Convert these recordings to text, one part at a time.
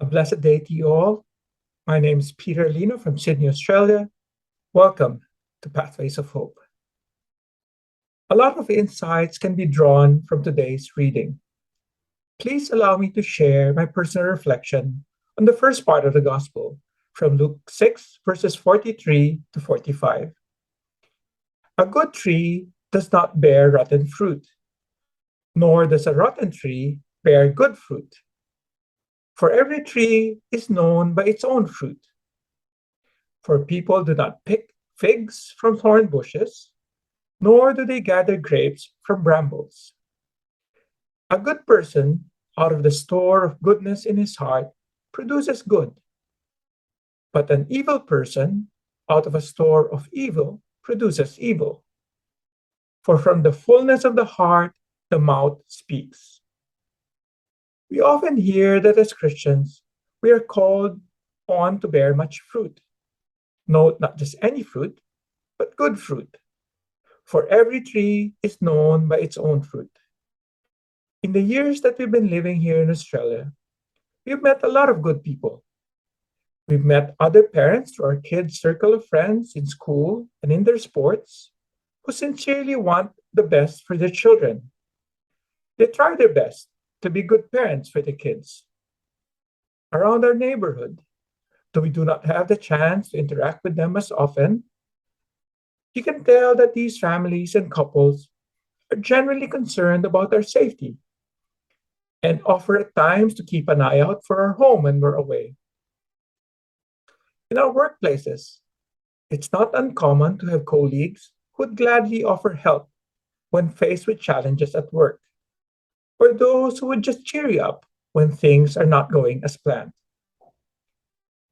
A blessed day to you all. My name is Peter Lino from Sydney, Australia. Welcome to Pathways of Hope. A lot of insights can be drawn from today's reading. Please allow me to share my personal reflection on the first part of the Gospel from Luke 6, verses 43 to 45. A good tree does not bear rotten fruit, nor does a rotten tree bear good fruit. For every tree is known by its own fruit. For people do not pick figs from thorn bushes, nor do they gather grapes from brambles. A good person, out of the store of goodness in his heart, produces good. But an evil person, out of a store of evil, produces evil. For from the fullness of the heart, the mouth speaks. We often hear that as Christians, we are called on to bear much fruit. Note not just any fruit, but good fruit. For every tree is known by its own fruit. In the years that we've been living here in Australia, we've met a lot of good people. We've met other parents through our kids' circle of friends in school and in their sports who sincerely want the best for their children. They try their best to be good parents for their kids. Around our neighborhood, though we do not have the chance to interact with them as often, you can tell that these families and couples are generally concerned about our safety and offer at times to keep an eye out for our home when we're away. In our workplaces, it's not uncommon to have colleagues who would gladly offer help when faced with challenges at work, or those who would just cheer you up when things are not going as planned.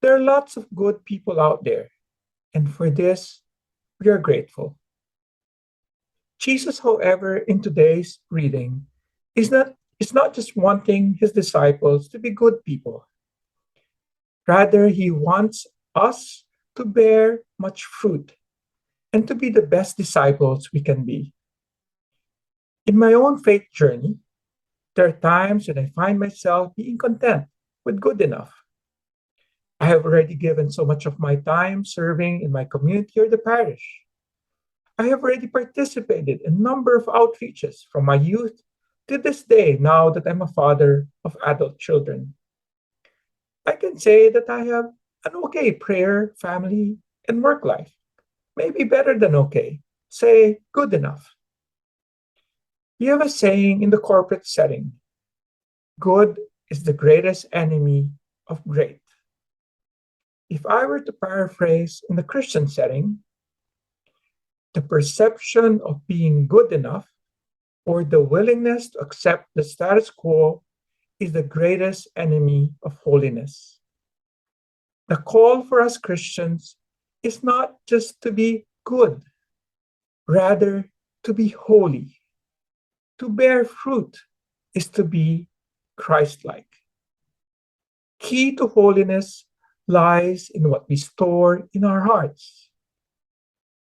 There are lots of good people out there, and for this, we are grateful. Jesus, however, in today's reading, is not just wanting his disciples to be good people. Rather, he wants us to bear much fruit and to be the best disciples we can be. In my own faith journey, there are times when I find myself being content with good enough. I have already given so much of my time serving in my community or the parish. I have already participated in a number of outreaches from my youth to this day now that I'm a father of adult children. I can say that I have an okay prayer, family, and work life. Maybe better than okay. Say good enough. You have a saying in the corporate setting: good is the greatest enemy of great. If I were to paraphrase in the Christian setting, the perception of being good enough or the willingness to accept the status quo is the greatest enemy of holiness. The call for us Christians is not just to be good, rather to be holy. To bear fruit is to be Christ-like. Key to holiness lies in what we store in our hearts.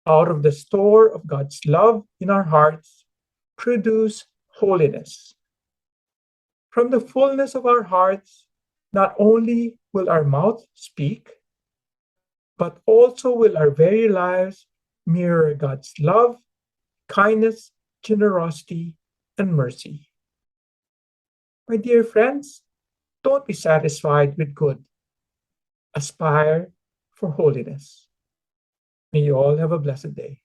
Out of the store of God's love in our hearts, produce holiness. From the fullness of our hearts, not only will our mouth speak, but also will our very lives mirror God's love, kindness, generosity, and mercy. My dear friends, don't be satisfied with good. Aspire for holiness. May you all have a blessed day.